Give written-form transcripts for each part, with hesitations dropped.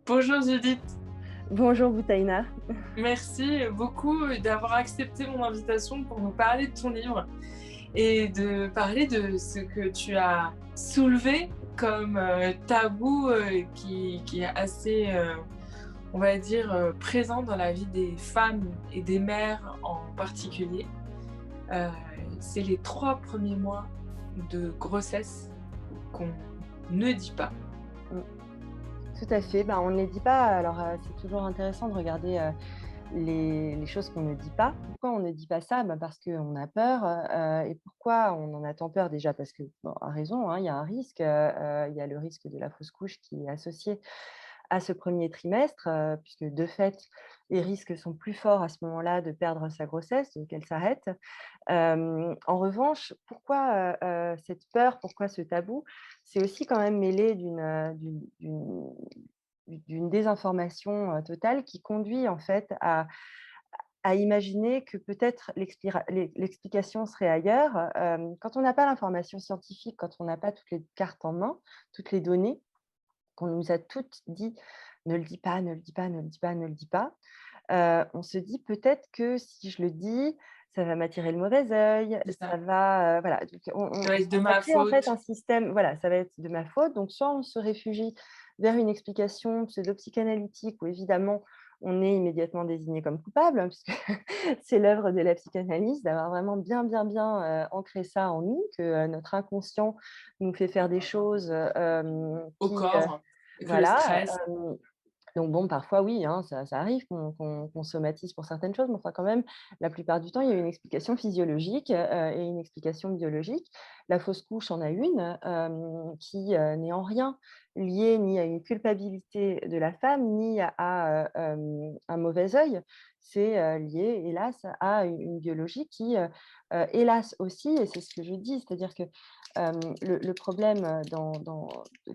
Bonjour Judith, Bonjour Boutaïna. merci beaucoup d'avoir accepté mon invitation pour nous parler de ton livre et de parler de ce que tu as soulevé comme tabou qui est assez, on va dire, présent dans la vie des femmes et des mères en particulier. Euh, c'est les 3 premiers mois de grossesse qu'on ne dit pas. Mm. Tout à fait. Ben, on ne les dit pas. Alors, c'est toujours intéressant de regarder les choses qu'on ne dit pas. Pourquoi on ne dit pas ça? Ben, parce qu'on a peur. Et pourquoi on en a tant peur? Déjà parce que, bon, à raison, hein, il y a un risque. Il y a le risque de la fausse couche qui est associé à ce premier trimestre, puisque de fait, les risques sont plus forts à ce moment-là de perdre sa grossesse, donc elle s'arrête. En revanche, pourquoi, cette peur? Pourquoi ce tabou? C'est aussi quand même mêlé d'une désinformation, totale qui conduit en fait à imaginer que peut-être l'explication serait ailleurs. Quand on n'a pas l'information scientifique, quand on n'a pas toutes les cartes en main, toutes les données, qu'on nous a toutes dit: «Ne le dis pas, ne le dis pas, ne le dis pas, ne le dis pas». On se dit: «Peut-être que si je le dis, ça va m'attirer le mauvais œil, C'est ça. ça va», voilà, donc Ça va être de on va ma créer en fait faute. un système, voilà, ça va être de ma faute, donc soit on se réfugie vers une explication pseudo-psychanalytique où évidemment on est immédiatement désigné comme coupable, hein, puisque c'est l'œuvre de la psychanalyse d'avoir vraiment bien, ancré ça en nous, que, notre inconscient nous fait faire des choses, Au qui, corps et que le voilà, stress. donc bon, parfois oui, hein, ça arrive qu'on somatise pour certaines choses, mais enfin quand même, la plupart du temps, il y a une explication physiologique, et une explication biologique. La fausse couche en a une, qui, n'est en rien liée ni à une culpabilité de la femme, ni un mauvais œil. C'est, lié hélas à une biologie qui, hélas aussi, et c'est ce que je dis, c'est-à-dire que, le problème,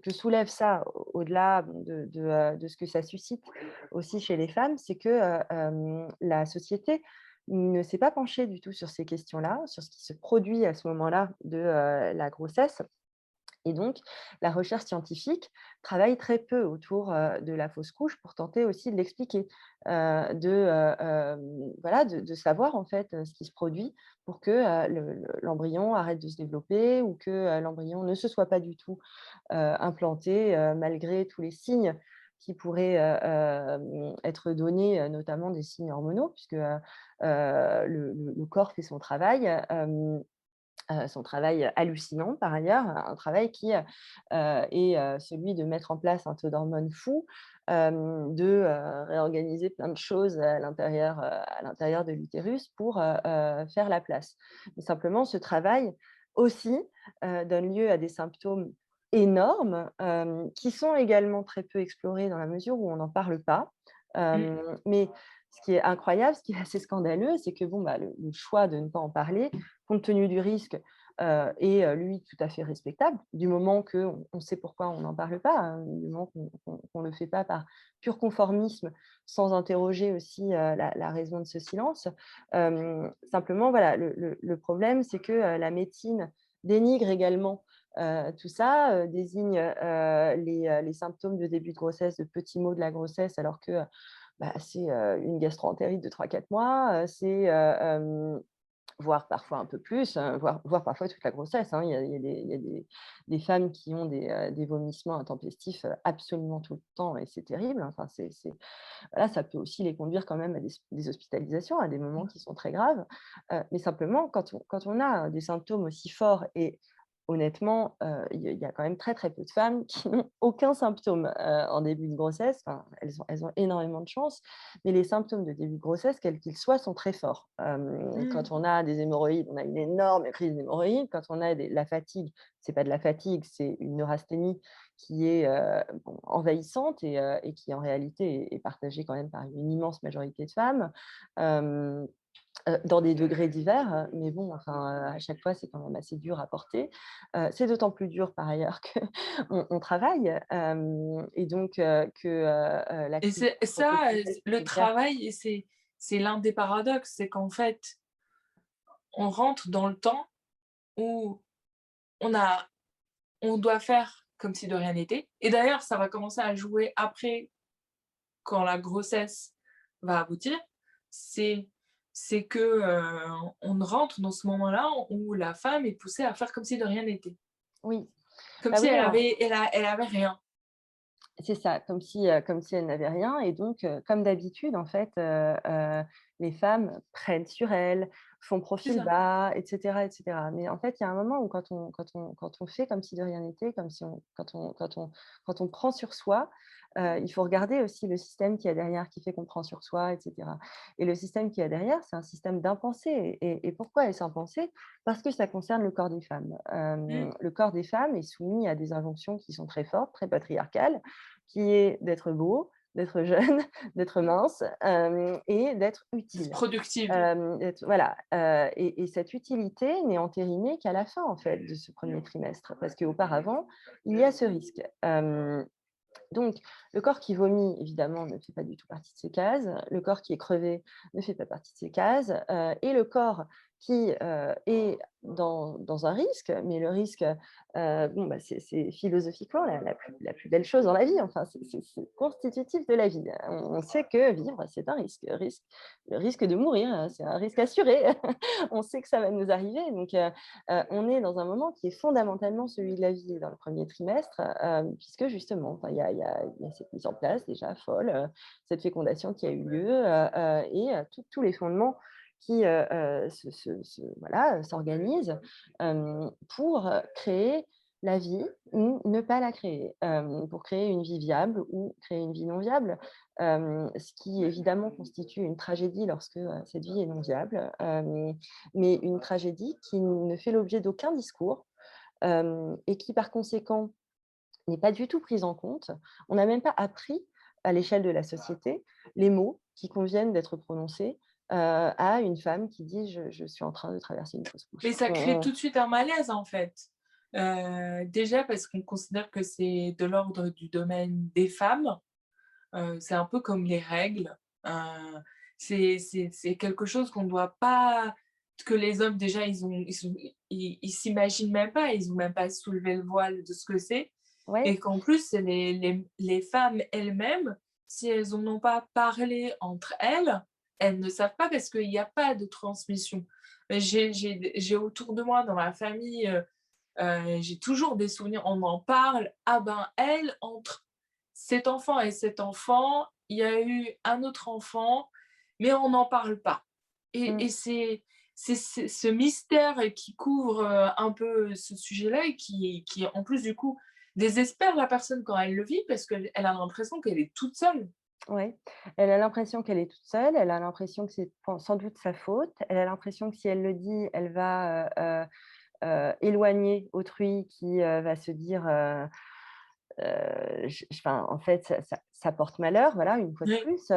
que soulève ça au-delà de ce que ça suscite aussi chez les femmes, c'est que, la société ne s'est pas penchée du tout sur ces questions-là, sur ce qui se produit à ce moment-là de, la grossesse, et donc la recherche scientifique travaille très peu autour, de la fausse couche pour tenter aussi de l'expliquer, voilà, de savoir en fait, ce qui se produit pour que, l'embryon arrête de se développer ou que, l'embryon ne se soit pas du tout, implanté, malgré tous les signes qui pourraient, être donnés, notamment des signes hormonaux puisque, le corps fait son travail hallucinant par ailleurs, un travail qui, est, celui de mettre en place un taux d'hormones fou, réorganiser plein de choses à l'intérieur de l'utérus pour, faire la place. Mais simplement ce travail aussi, donne lieu à des symptômes énormes, qui sont également très peu explorés dans la mesure où on n'en parle pas. Mmh. Mais ce qui est incroyable, ce qui est assez scandaleux, c'est que bon, bah, le choix de ne pas en parler, compte tenu du risque, est, lui, tout à fait respectable, du moment qu'on sait pourquoi on n'en parle pas, hein, du moment qu'on le fait pas par pur conformisme, sans interroger aussi, la raison de ce silence. Simplement, voilà, le problème, c'est que, la médecine dénigre également, tout ça, désigne, les symptômes de début de grossesse, de petits maux de la grossesse, alors que, bah, c'est, une gastro-entérite de 3 4 mois, c'est, voire parfois un peu plus, voire parfois toute la grossesse, hein. Il y a des femmes qui ont des vomissements intempestifs, absolument tout le temps, et c'est terrible. Enfin, voilà, ça peut aussi les conduire quand même à des hospitalisations, à des moments qui sont très graves. Mais simplement quand on a des symptômes aussi forts, et honnêtement, il y a quand même très, très peu de femmes qui n'ont aucun symptôme, en début de grossesse. Enfin, elles ont énormément de chance, mais les symptômes de début de grossesse, quels qu'ils soient, sont très forts. Mmh. Quand on a des hémorroïdes, on a une énorme crise d'hémorroïdes. Quand on a la fatigue, c'est pas de la fatigue, c'est une neurasthénie qui est, bon, envahissante, et qui en réalité est partagée quand même par une immense majorité de femmes. Hem Dans des degrés divers, mais bon, enfin, à chaque fois, c'est quand même assez dur à porter. C'est d'autant plus dur par ailleurs qu'on travaille, et donc Et l'activité c'est ça, professionnelle le qu'on exerce. travail, et c'est l'un des paradoxes, c'est qu'en fait, on rentre dans le temps où on a on doit faire comme si de rien n'était, et d'ailleurs, ça va commencer à jouer après, quand la grossesse va aboutir, c'est c'est que, on rentre dans ce moment-là où la femme est poussée à faire comme si de rien n'était. Oui, Comme bah si oui, alors elle avait rien. c'est ça, comme si elle n'avait rien et donc comme d'habitude, en fait, les femmes prennent sur elles, font C'est profil ça. bas et cetera et cetera. Mais en fait, il y a un moment où quand on fait comme si de rien n'était, comme si on quand on prend sur soi, il faut regarder aussi le système qu'il y a derrière qui fait qu'on prend sur soi et cetera. Et le système qu'il y a derrière, c'est un système d'impensé et pourquoi est-ce impensé? Parce que ça concerne le corps des femmes. Mmh. Le corps des femmes est soumis à des injonctions qui sont très fortes, très patriarcales, qui est d'être beau, d'être jeune, d'être mince, et d'être D'être utile. productive. Voilà, et cette utilité n'est entérinée qu'à la fin, en fait, de ce premier trimestre, parce qu'auparavant, il y a ce risque. Donc, le corps qui vomit, évidemment, ne fait pas du tout partie de ces cases. Le corps qui est crevé ne fait pas partie de ces cases. Et le corps qui est dans un risque, mais le risque, bon, bah, c'est philosophiquement la plus belle chose dans la vie. Enfin, c'est constitutif de la vie. On sait que vivre, c'est un risque. Le risque de mourir, c'est un risque assuré. On sait que ça va nous arriver. Donc, on est dans un moment qui est fondamentalement celui de la vie dans le premier trimestre, puisque justement, enfin, il y a cette mise en place déjà folle, cette fécondation qui a eu lieu, et tous les fondements qui voilà, s'organisent pour créer la vie ou ne pas la créer, pour créer une vie viable ou créer une vie non viable, ce qui évidemment constitue une tragédie lorsque cette vie est non viable, mais une tragédie qui ne fait l'objet d'aucun discours, et qui par conséquent n'est pas du tout prise en compte. On n'a même pas appris à l'échelle de la société les mots qui conviennent d'être prononcés à une femme qui dit je suis en train de traverser une fausse Mais couche. ça crée tout de suite un malaise, en fait. Déjà parce qu'on considère que c'est de l'ordre du domaine des femmes. C'est un peu comme les règles. Heu, c'est quelque chose qu'on ne doit pas que les hommes déjà ils s'imaginent même pas, ils ont même pas soulevé le voile de ce que c'est Ouais, et qu'en plus c'est les femmes elles-mêmes, si elles en ont pas parlé entre elles, elles ne savent pas parce qu'il y a pas de transmission. J'ai autour de moi dans ma famille, j'ai toujours des souvenirs, on en parle: «Ah ben elle, entre cet enfant et cet enfant, il y a eu un autre enfant, mais on n'en parle pas» et mmh, c'est ce mystère qui couvre, un peu ce sujet-là et qui en plus du coup désespère la personne quand elle le vit parce qu'elle a l'impression qu'elle est toute seule. ouais. Elle a l'impression qu'elle est toute seule, elle a l'impression que c'est sans doute sa faute, elle a l'impression que si elle le dit, elle va, éloigner autrui qui, va se dire, enfin, en fait, ça porte malheur, voilà, une fois de Oui, plus.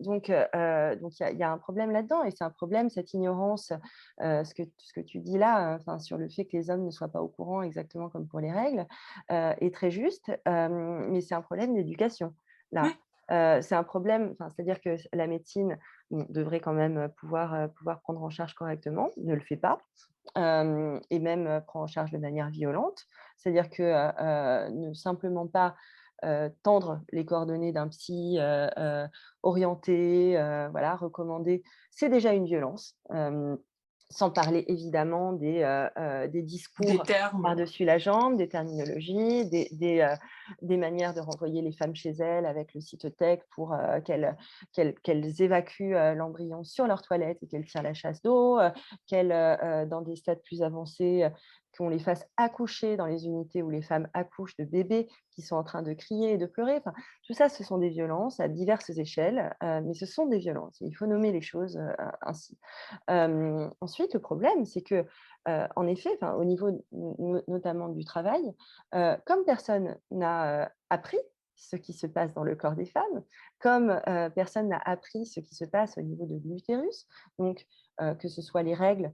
Donc il y a un problème là-dedans et c'est un problème, cette ignorance, ce que tu dis là, enfin, sur le fait que les hommes ne soient pas au courant exactement comme pour les règles, est très juste, mais c'est un problème d'éducation, là. oui, C'est un problème, enfin, c'est-à-dire que la médecine, bon, devrait quand même, pouvoir prendre en charge correctement, ne le fait pas, et même, prend en charge de manière violente. C'est-à-dire que, ne simplement pas, tendre les coordonnées d'un psy, orienté, voilà, recommandé, c'est déjà une violence. Sans parler évidemment des des discours termes. par-dessus la jambe, des terminologies, des manières de renvoyer les femmes chez elles avec le cytotec pour, qu'elles évacuent, l'embryon sur leur toilette et qu'elles tirent la chasse d'eau, dans des stades plus avancés, qu'on les fasse accoucher dans les unités où les femmes accouchent de bébés qui sont en train de crier et de pleurer. Enfin, tout ça, ce sont des violences à diverses échelles, mais ce sont des violences et il faut nommer les choses, ainsi. Ensuite, le problème, c'est que, en effet, enfin, au niveau notamment du travail, comme personne n'a, appris ce qui se passe dans le corps des femmes, comme, personne n'a appris ce qui se passe au niveau de l'utérus, donc que ce soit les règles,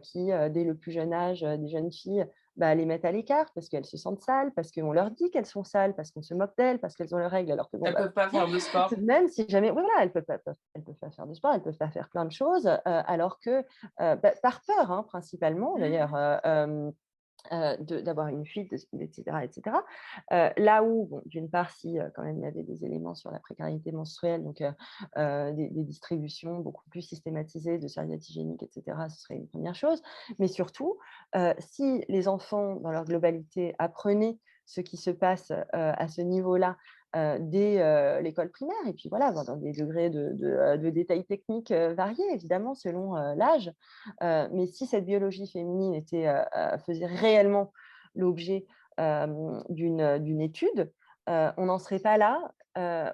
qui, dès le plus jeune âge, des jeunes filles, bah, les mettent à l'écart parce qu'elles se sentent sales, parce qu'on leur dit qu'elles sont sales, parce qu'on se moque d'elles, parce qu'elles ont leurs règles alors que bon, Elles bah, peuvent pas faire de sport. même si jamais oui, voilà, elles peuvent pas faire de sport, elles peuvent pas faire plein de choses, alors que, bah, par peur, hein, principalement Mmh. d'ailleurs, d'avoir une fuite, etc. etc. Là où, bon, d'une part, si quand même il y avait des éléments sur la précarité menstruelle, donc des distributions beaucoup plus systématisées de serviettes hygiéniques, etc., ce serait une première chose. Mais surtout, si les enfants, dans leur globalité, apprenaient ce qui se passe à ce niveau-là, dès l'école primaire, et puis voilà, dans des degrés de détails techniques variés, évidemment, selon l'âge. Mais si cette biologie féminine faisait réellement l'objet d'une étude, on n'en serait pas là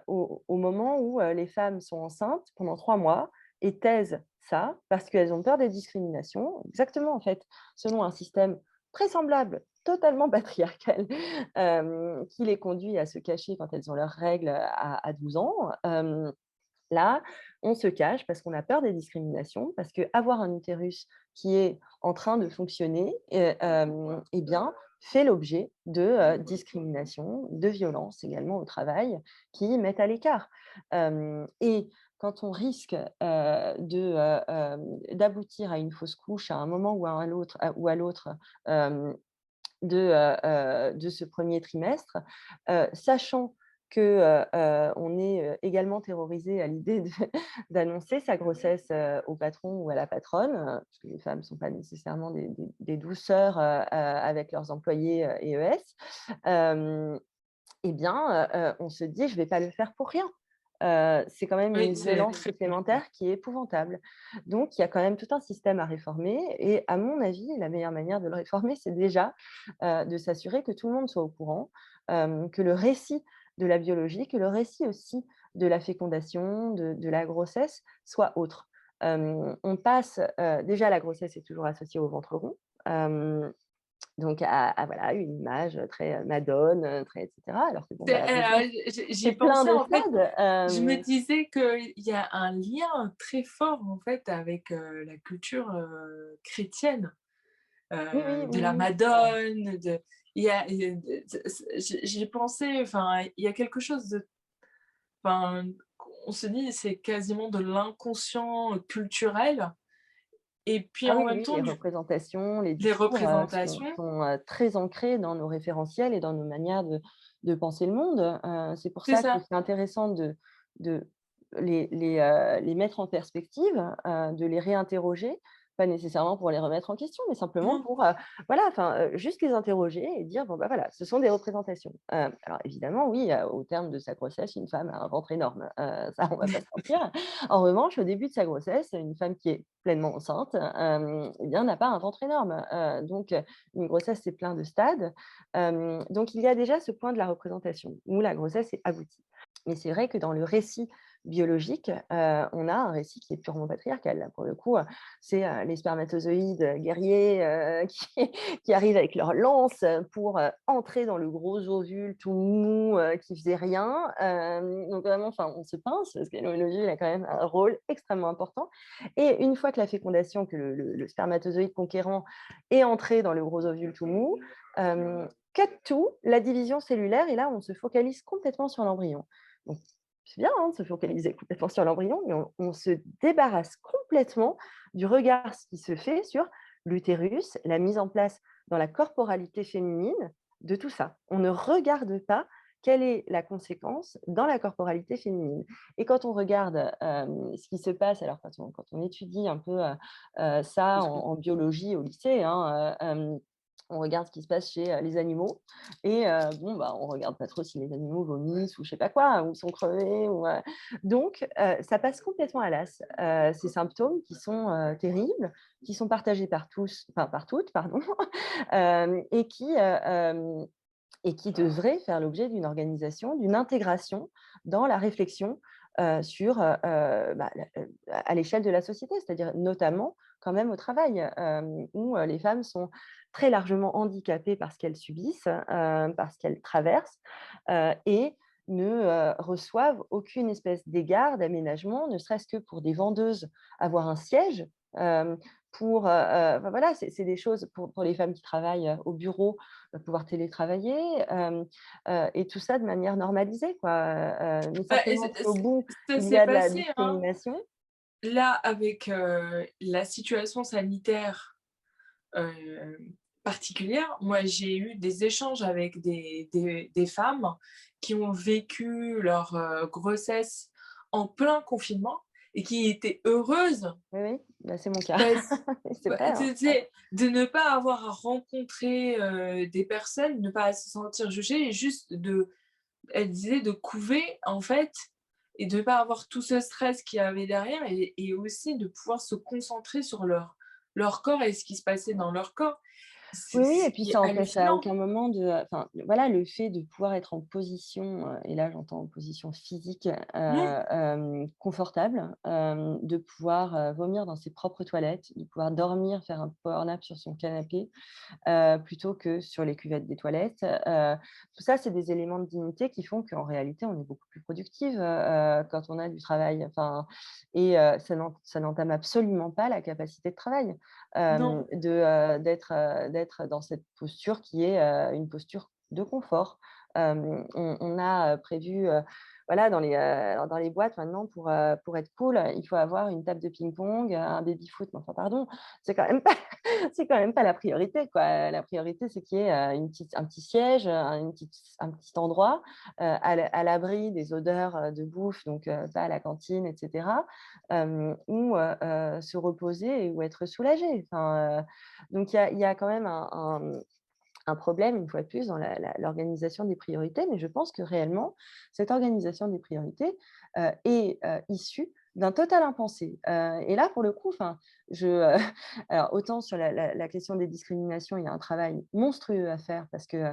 au moment où les femmes sont enceintes pendant 3 mois et taisent ça parce qu'elles ont peur des discriminations, exactement en fait, selon un système très semblable, totalement patriarcal, qui les conduit à se cacher quand elles ont leurs règles à 12 ans. Là, on se cache parce qu'on a peur des discriminations, parce qu'avoir un utérus qui est en train de fonctionner, eh bien, fait l'objet de discriminations, de violences également au travail qui mettent à l'écart. Et quand on risque d'aboutir à une fausse couche à un moment ou à l'autre de ce premier trimestre, sachant que, on est, également terrorisé à l'idée de d'annoncer sa grossesse, au patron ou à la patronne, parce que les femmes ne sont pas nécessairement des douceurs, avec leurs employés, et ES. Hem Eh bien, on se dit: «Je ne vais pas le faire pour rien». C'est quand même une Oui, c'est violence supplémentaire qui est épouvantable. Donc il y a quand même tout un système à réformer et à mon avis, la meilleure manière de le réformer, c'est déjà, de s'assurer que tout le monde soit au courant, que le récit de la biologie, que le récit aussi de la fécondation, de la grossesse soit autre. On passe, déjà la grossesse est toujours associée au ventre rond, hem donc voilà, une image très, madone, très et cetera. Alors que bon, bah, la grossesse, j'y c'est plein pensais de en fait. stades, Je me disais qu'il y a un lien très fort en fait avec, la culture, chrétienne, oui, oui, de oui, la oui. madone, de il y a de j'y pensais, enfin, il y a quelque chose de, enfin, on se dit c'est quasiment de l'inconscient culturel et puis Ah en oui, même oui, temps les représentations, les les discours, représentations. sont, très ancrés dans nos référentiels et dans nos manières de penser le monde. C'est pour C'est ça que ça. c'est intéressant de les mettre en perspective, de les réinterroger, pas nécessairement pour les remettre en question, mais simplement Non. pour, voilà, enfin, juste les interroger et dire: «Bon, bah, voilà, ce sont des représentations». Alors évidemment, oui, au terme de sa grossesse, une femme a un ventre énorme, ça, on va pas se mentir. En revanche, au début de sa grossesse, une femme qui est pleinement enceinte, eh bien, n'a pas un ventre énorme. Donc, une grossesse, c'est plein de stades. Donc, il y a déjà ce point de la représentation où la grossesse est aboutie. Mais c'est vrai que dans le récit biologique, on a un récit qui est purement patriarcal. Là, pour le coup, c'est les spermatozoïdes guerriers qui arrivent avec leurs lances pour entrer dans le gros ovule tout mou qui faisait rien. Donc vraiment, enfin, on se pince parce que l'ovule a quand même un rôle extrêmement important. Et une fois que la fécondation, que le spermatozoïde conquérant est entré dans le gros ovule tout mou, cut tout, la division cellulaire, et là, on se focalise complètement sur l'embryon. Donc, c'est bien hein, de se focaliser complètement sur l'embryon, mais on se débarrasse complètement du regard qui se fait sur l'utérus, la mise en place dans la corporalité féminine de tout ça. On ne regarde pas quelle est la conséquence dans la corporalité féminine. Et quand on regarde ce qui se passe, alors quand on étudie un peu ça en biologie au lycée, hein, on regarde ce qui se passe chez les animaux et bon, bah, on regarde pas trop si les animaux vomissent ou je sais pas quoi, ou sont crevés. Donc, ça passe complètement à l'as. Ces symptômes qui sont terribles, qui sont partagés par tous, enfin par toutes, pardon, euh, et qui, euh, euh, et qui devrait faire l'objet d'une organisation, d'une intégration dans la réflexion sur, à l'échelle de la société, c'est-à-dire notamment quand même au travail, où les femmes sont très largement handicapées par ce qu'elles subissent, par ce qu'elles traversent, et ne reçoivent aucune espèce d'égard, d'aménagement, ne serait-ce que pour des vendeuses, avoir un siège. euh, enfin, voilà, c'est des choses pour les femmes qui travaillent au bureau, pouvoir télétravailler, et tout ça de manière normalisée, quoi. Mais Bah, et simplement si au bout, ça il y s'est a de la passé, hein, discrimination. là avec, la situation sanitaire, heu, particulière. Moi, j'ai eu des échanges avec des femmes qui ont vécu leur, grossesse en plein confinement et qui étaient heureuses Oui, oui, bah, c'est mon cas. parce C'est vrai, hein. de ne pas avoir à rencontrer, des personnes, ne pas se sentir jugées et juste elle disait de couver, en fait, et de ne pas avoir tout ce stress qu'il y avait derrière et aussi de pouvoir se concentrer sur leur corps et ce qui se passait dans leur corps. C'est Oui, oui, ce et puis qui est ça empêche à hallucinant. aucun moment de, enfin, voilà, le fait de pouvoir être en position, et là j'entends en position physique, Mmh, confortable, de pouvoir, vomir dans ses propres toilettes, de pouvoir dormir, faire un power nap sur son canapé, plutôt que sur les cuvettes des toilettes. Tout ça, c'est des éléments de dignité qui font qu'en réalité, on est beaucoup plus productive, quand on a du travail. Enfin, et ça n'entame absolument pas la capacité de travail, non. d'être dans cette posture qui est, une posture de confort. On a, prévu, voilà, dans les boîtes maintenant pour être cool, il faut avoir une table de ping-pong, un baby-foot, mais enfin pardon, c'est quand même pas c'est quand même pas la priorité, quoi. La priorité, c'est qu'il y ait, un petit siège, un petit endroit, à l'abri des odeurs, de bouffe, donc pas à la cantine et cetera, où, se reposer ou être soulagé. Enfin, donc il y a quand même un problème, une fois de plus, dans l'organisation des priorités, mais je pense que réellement, cette organisation des priorités, est, issue d'un total impensé. Et là, pour le coup, enfin, alors autant sur la question des discriminations, il y a un travail monstrueux à faire parce que,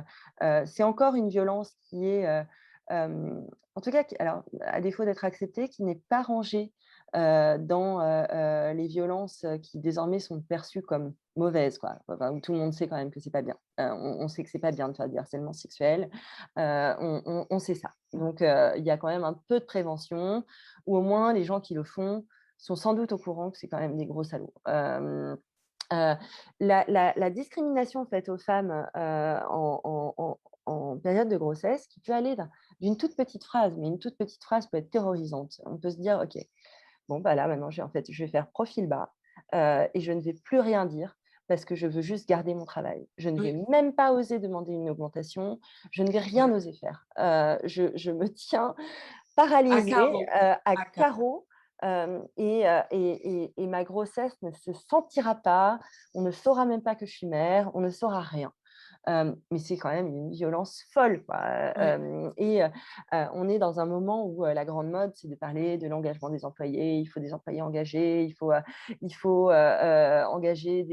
c'est encore une violence qui est, en tout cas, alors, à défaut d'être acceptée, qui n'est pas rangée, dans, les violences, qui désormais sont perçues comme mauvaises, quoi. Enfin, où tout le monde sait quand même que c'est pas bien. On sait que c'est pas bien de faire du harcèlement sexuel, on sait ça. Donc il y a quand même un peu de prévention, ou au moins les gens qui le font sont sans doute au courant que c'est quand même des gros salauds. Heu, la discrimination faite aux femmes, en période de grossesse, qui peut aller d'une toute petite phrase, mais une toute petite phrase peut être terrorisante. On peut se dire: «OK, bon, bah, là, maintenant, je vais faire profil bas, et je ne vais plus rien dire parce que je veux juste garder mon travail. Je ne vais Oui, même pas oser demander une augmentation, je ne vais rien ouais. oser faire. Je me tiens À paralysée, carreau, à à carreau. carreaux, et ma grossesse ne se sentira pas, on ne saura même pas que je suis mère, on ne saura rien». Mais c'est quand même une violence folle, quoi. Oui. On est dans un moment où, la grande mode, c'est de parler de l'engagement des employés. Il faut des employés engagés, il faut, engager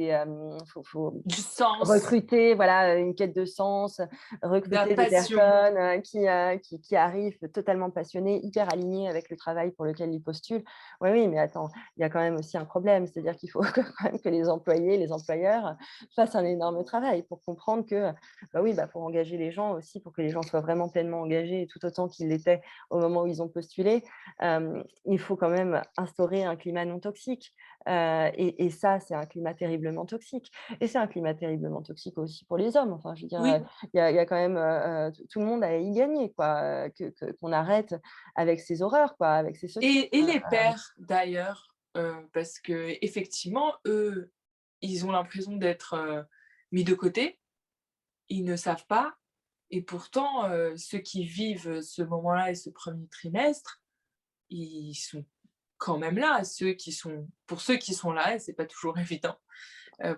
faut Du sens, recruter, voilà, une quête de sens, de la recruter des passion. personnes, qui arrivent totalement passionnées, hyper alignées avec le travail pour lequel ils postulent. Oui, oui, mais attends, il y a quand même aussi un problème, c'est-à-dire qu'il faut quand même que les employés, les employeurs fassent un énorme travail pour comprendre que, bah oui, bah, pour engager les gens aussi, pour que les gens soient vraiment pleinement engagés, tout autant qu'ils l'étaient au moment où ils ont postulé, il faut quand même instaurer un climat non toxique, et ça, c'est un climat terriblement toxique. Et c'est un climat terriblement toxique aussi pour les hommes. Enfin, je veux dire, Oui. il y a quand même, tout le monde à y gagner, quoi, qu'on arrête avec ces horreurs, quoi, avec ces sottises. Et les pères d'ailleurs, parce qu'effectivement, eux, ils ont l'impression d'être, mis de côté. Ils ne savent pas et pourtant, ceux qui vivent ce moment-là et ce premier trimestre, ils sont quand même là. Pour ceux qui sont là et c'est pas toujours évident,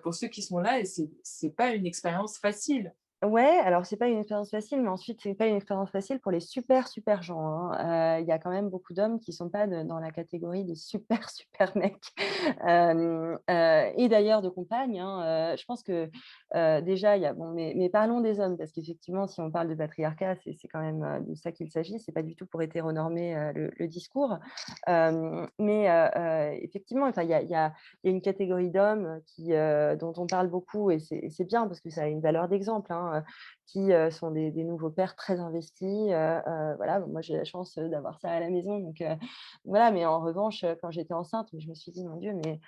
pour ceux qui sont là et c'est pas une expérience facile. Ouais, alors c'est pas une expérience facile, mais ensuite c'est pas une expérience facile pour les super, super gens, hein. Il y a quand même beaucoup d'hommes qui sont pas dans la catégorie des super, super mecs, et d'ailleurs de compagnes, hein. Je pense que, déjà il y a bon, mais parlons des hommes parce qu'effectivement si on parle de patriarcat, c'est quand même, de ça qu'il s'agit. C'est pas du tout pour hétéronormer, le discours. Effectivement, enfin il y a une catégorie d'hommes dont on parle beaucoup, et c'est bien parce que ça a une valeur d'exemple, hein, qui sont des nouveaux pères très investis. Voilà, bon, moi j'ai la chance, d'avoir ça à la maison, donc voilà. Mais en revanche, quand j'étais enceinte, mais je me suis dit: «Mon Dieu, mais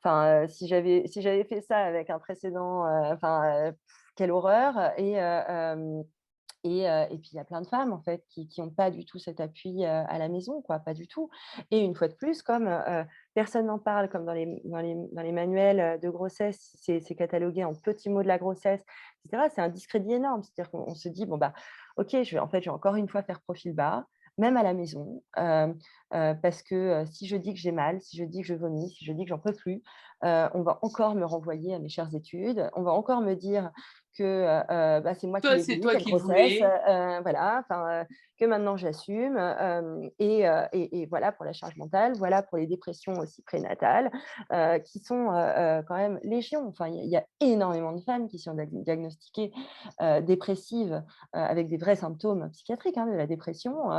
enfin, si j'avais fait ça avec un précédent, enfin, quelle horreur!» Et puis, il y a plein de femmes, en fait, qui ont pas du tout cet appui, à la maison, quoi, pas du tout. Et une fois de plus, comme, personne n'en parle, comme dans les manuels, de grossesse, c'est catalogué en petits mots de la grossesse, et cetera. C'est un discrédit énorme. C'est-à-dire qu'on se dit: «Bon, bah, OK, je vais encore une fois faire profil bas, même à la maison, parce que, si je dis que j'ai mal, si je dis que je vomis, si je dis que j'en peux plus, on va encore me renvoyer à mes chères études. On va encore me dire que, bah, c'est moi qui Toi, l'ai c'est voulu toi cette qui le grossesse, voulais. voilà, enfin, que maintenant j'assume, et voilà pour la charge mentale, voilà pour les dépressions aussi prénatales, qui sont, quand même légion. Enfin, il y a énormément de femmes qui sont diagnostiquées, dépressives, avec des vrais symptômes psychiatriques, hein, de la dépression,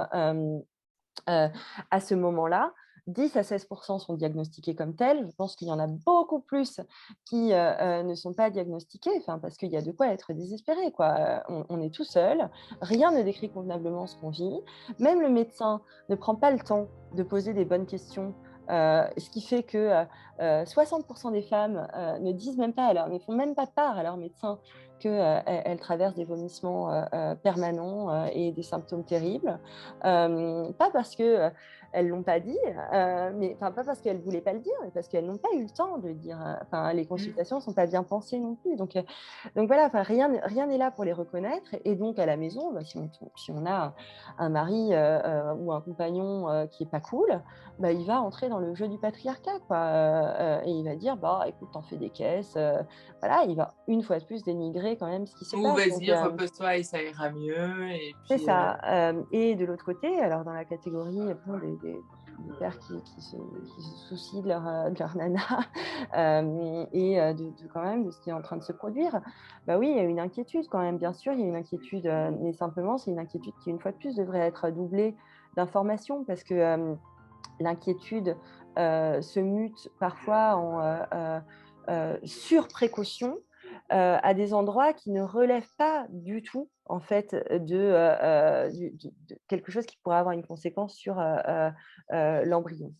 à ce moment-là. 10 à 16 sont diagnostiqués comme tels. Je pense qu'il y en a beaucoup plus qui, ne sont pas diagnostiqués, enfin, parce qu'il y a de quoi être désespéré, quoi. On est tout seul, rien ne décrit convenablement ce qu'on vit. Même le médecin ne prend pas le temps de poser des bonnes questions, ce qui fait que, 60 des femmes, ne disent même pas, alors ne font même pas part à leur médecin qu'elles traversent des vomissements, permanents, et des symptômes terribles. Pas parce que, elles l'ont pas dit, mais enfin pas parce qu'elles voulaient pas le dire, mais parce qu'elles n'ont pas eu le temps de le dire, enfin les Mmh. consultations sont pas bien pensées non plus, donc voilà, enfin rien n'est là pour les reconnaître, et donc à la maison, bah, si on a un mari, ou un compagnon, qui est pas cool, bah, il va entrer dans le jeu du patriarcat, quoi, et il va dire: «Bah écoute, tu fais des caisses», voilà, il va une fois de plus dénigrer quand même ce qui se Ou passe, donc vas-y, repose-toi et ça ira mieux et c'est puis, ça, et de l'autre côté, alors dans la catégorie, bon, des pères qui se soucient de leur nana, et de quand même de ce qui est en train de se produire, bah oui, il y a une inquiétude quand même, bien sûr, il y a une inquiétude, mais simplement c'est une inquiétude qui, une fois de plus, devrait être doublée d'informations, parce que, l'inquiétude, se mute parfois en, surprécaution, à des endroits qui ne relèvent pas du tout, en fait, de quelque chose qui pourrait avoir une conséquence sur, l'embryon.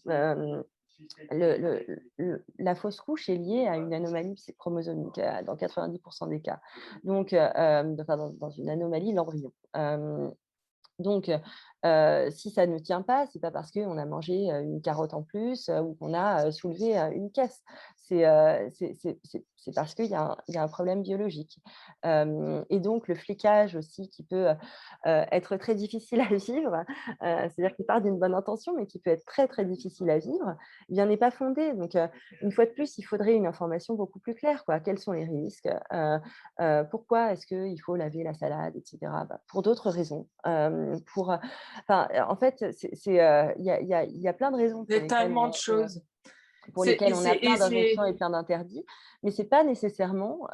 La fausse couche est liée à une anomalie chromosomique, dans 90 des cas. Donc, enfin dans une anomalie, l'embryon. Donc, si ça ne tient pas, c'est pas parce qu'on a mangé, une carotte en plus, ou qu'on a, soulevé, une caisse. C'est parce qu'il y a un problème biologique. Et donc le flicage aussi qui peut, être très difficile à vivre, c'est-à-dire qu'il part d'une bonne intention, mais qui peut être très, très difficile à vivre, eh bien n'est pas fondé. Donc, une fois de plus, il faudrait une information beaucoup plus claire, quoi. Quels sont les risques? Pourquoi est-ce qu'il faut laver la salade, et cetera? Bah, pour d'autres raisons. Enfin, en fait, il y a plein de raisons il y a tellement de choses. pour lesquelles on a Et plein d'injonctions et plein d'interdits, mais c'est pas nécessairement,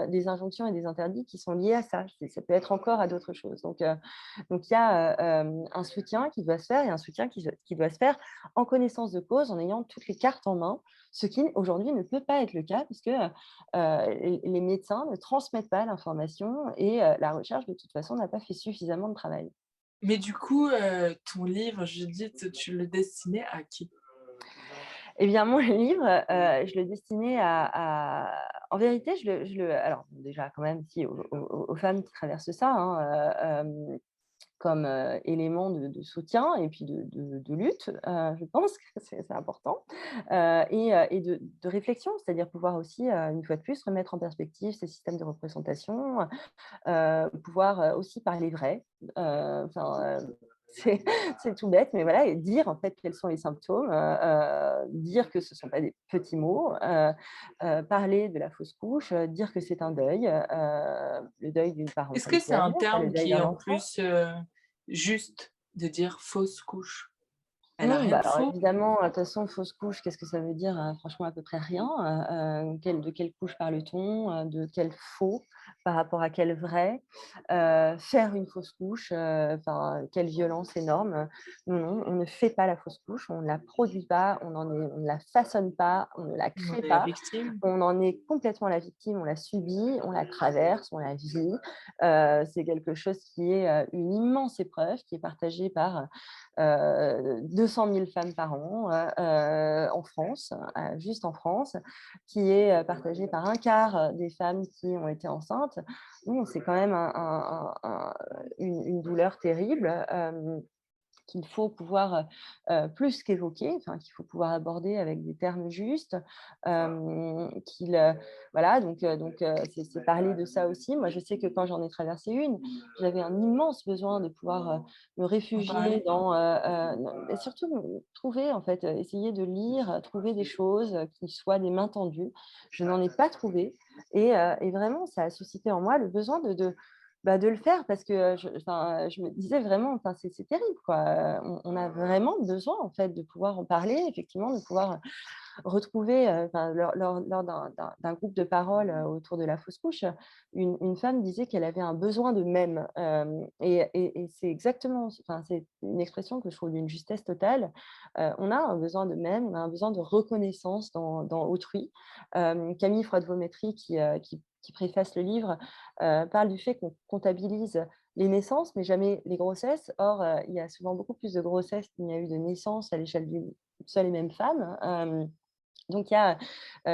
des injonctions et des interdits qui sont liés à ça. Ça peut être encore à d'autres choses. Donc il y a, un soutien qui doit se faire, et un soutien qui doit se faire en connaissance de cause, en ayant toutes les cartes en main, ce qui aujourd'hui ne peut pas être le cas, puisque, les médecins ne transmettent pas l'information, et la recherche de toute façon n'a pas fait suffisamment de travail. mais du coup, ton livre, Judith, tu le destinais à qui? Eh bien, mon livre, je le destinais en vérité, alors bon, déjà quand même si aux femmes qui traversent ça, hein, comme, élément de soutien et puis de lutte, je pense que c'est important, et de réflexion. C'est-à-dire pouvoir aussi, une fois de plus, remettre en perspective ces systèmes de représentation, pouvoir, aussi parler vrai, enfin, c'est c'est tout bête, mais voilà, et dire en fait quels sont les symptômes, dire que ce ne sont pas des petits mots, parler de la fausse couche, dire que c'est un deuil, le deuil d'une Est-ce que c'est parentalité à un venir, pas le terme deuil qui est d'un en enfant. plus, juste de dire fausse couche? Elle a Non, rien bah, de alors faux? évidemment, de toute façon, fausse couche, qu'est-ce que ça veut dire? Franchement, à peu près rien. De quelle couche parle-t-on? De quel faux par rapport à quel vrai? Faire une fausse couche, enfin, quelle violence énorme. Non, non, on ne fait pas la fausse couche, on ne la produit pas, on ne la façonne pas, on ne la On en crée est la pas. victime? On en est complètement la victime, on la subit, on la traverse, on la vit. C'est quelque chose qui est, une immense épreuve qui est partagée par, 200 000 femmes par an en France, juste en France, qui est partagée par un quart des femmes qui ont été enceintes. Bon, c'est quand même une douleur terrible. Qu'il faut pouvoir plus qu'évoquer, enfin, qu'il faut pouvoir aborder avec des termes justes, qu'il, voilà, c'est parler de ça aussi. Moi, je sais que quand j'en ai traversé une, j'avais un immense besoin de pouvoir me En réfugier parler. dans, et surtout trouver, en fait, essayer de lire, trouver des choses qui soient des mains tendues. Je n'en ai pas trouvé et vraiment, ça a suscité en moi le besoin de le faire parce que je me disais vraiment, enfin, c'est terrible, quoi. On a vraiment besoin, en fait, de pouvoir en parler, effectivement, de pouvoir retrouver, enfin, lors d'un groupe de parole autour de la fausse couche, une femme disait qu'elle avait un besoin de même. Et c'est exactement, enfin, c'est une expression que je trouve d'une justesse totale. On a un besoin de même, on a un besoin de reconnaissance dans autrui. Camille Froide-Vaumétry, qui préface le livre, parle du fait qu'on comptabilise les naissances, mais jamais les grossesses. Or, il y a souvent beaucoup plus de grossesses qu'il n'y a eu de naissances à l'échelle d'une seule et même femme. Donc il y a,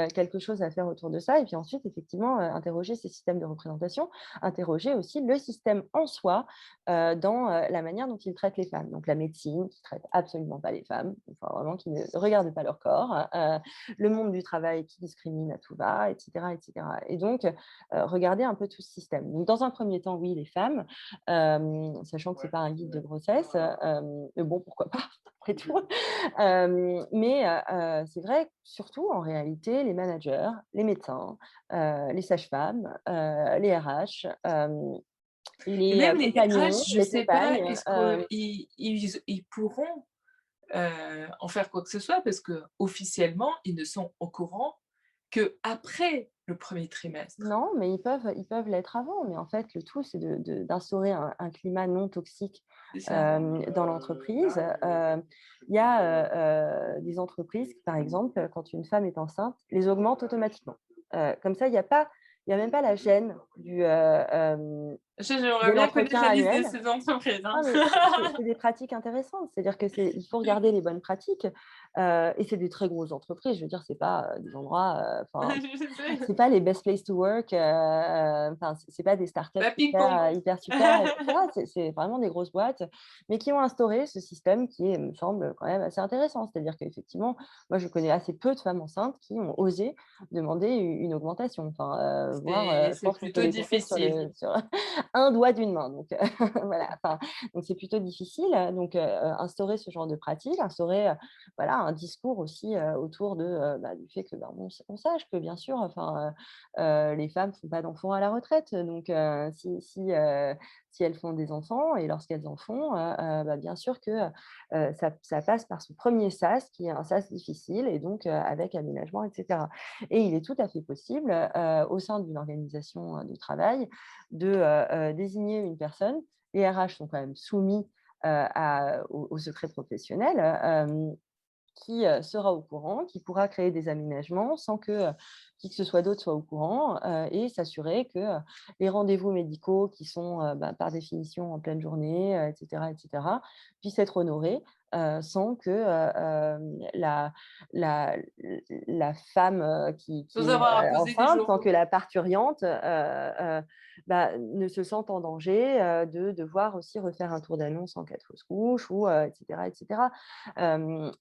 quelque chose à faire autour de ça et puis ensuite effectivement, interroger ces systèmes de représentation, interroger aussi le système en soi, dans, la manière dont il traite les femmes. Donc la médecine qui traite absolument pas les femmes, enfin vraiment qui ne regarde pas leur corps, le monde du travail qui discrimine à tout va et cetera et cetera et donc, regarder un peu tout ce système. Donc dans un premier temps, oui, les femmes, sachant que c'est pas un guide de grossesse, mais bon, pourquoi pas après tout? Mais c'est vrai, surtout en réalité, les managers, les médecins, les sages-femmes, les RH, Et les même les compagnons, RH, je les sais pas, compagnes. est-ce qu'ils pourront, en faire quoi que ce soit? Parce qu'officiellement, ils ne sont au courant qu'après le premier trimestre. Non, mais ils peuvent l'être avant. Mais en fait, le tout, c'est d'instaurer un climat non toxique C'est ça. dans l'entreprise. Il y a des entreprises qui, par exemple, quand une femme est enceinte, les augmentent automatiquement. Comme ça, il y a même pas la gêne J'aimerais de bien connaître l'entretien la liste de annuel. ces entreprises, hein. Non, mais c'est des pratiques intéressantes. C'est-à-dire que il faut regarder les bonnes pratiques, et c'est des très grosses entreprises. Je veux dire, c'est pas, des endroits, enfin, Je sais. c'est pas les best place to work, enfin, c'est pas des startups Bah, ping-pong. hyper super et cetera. C'est vraiment des grosses boîtes, mais qui ont instauré ce système qui est, me semble quand même assez intéressant. C'est-à-dire qu'effectivement, moi, je connais assez peu de femmes enceintes qui ont osé demander une augmentation. Enfin, voire, je C'est pense qu'on peut plutôt les compter sur difficile. un doigt d'une main. Donc, voilà, enfin, donc c'est plutôt difficile. Donc, instaurer ce genre de pratique, instaurer, voilà, un discours aussi autour du fait que on sache que bien sûr, enfin, les femmes ne font pas d'enfants à la retraite. Donc, si elles font des enfants et lorsqu'elles en font, bien sûr que ça passe par ce premier sas qui est un sas difficile et donc avec aménagement, etc. Et il est tout à fait possible au sein d'une organisation de travail de désigner une personne. Les RH sont quand même soumis au secret professionnel, qui sera au courant, qui pourra créer des aménagements sans que qui que ce soit d'autre soit au courant et s'assurer que les rendez-vous médicaux qui sont par définition en pleine journée, etc., etc., puissent être honorés sans que la, la femme qui Sans est avoir à poser des enceinte, jours. sans que la parturiente ne se sente en danger de devoir aussi refaire un tour d'annonce en cas de fausse couche, ou, etc., etc.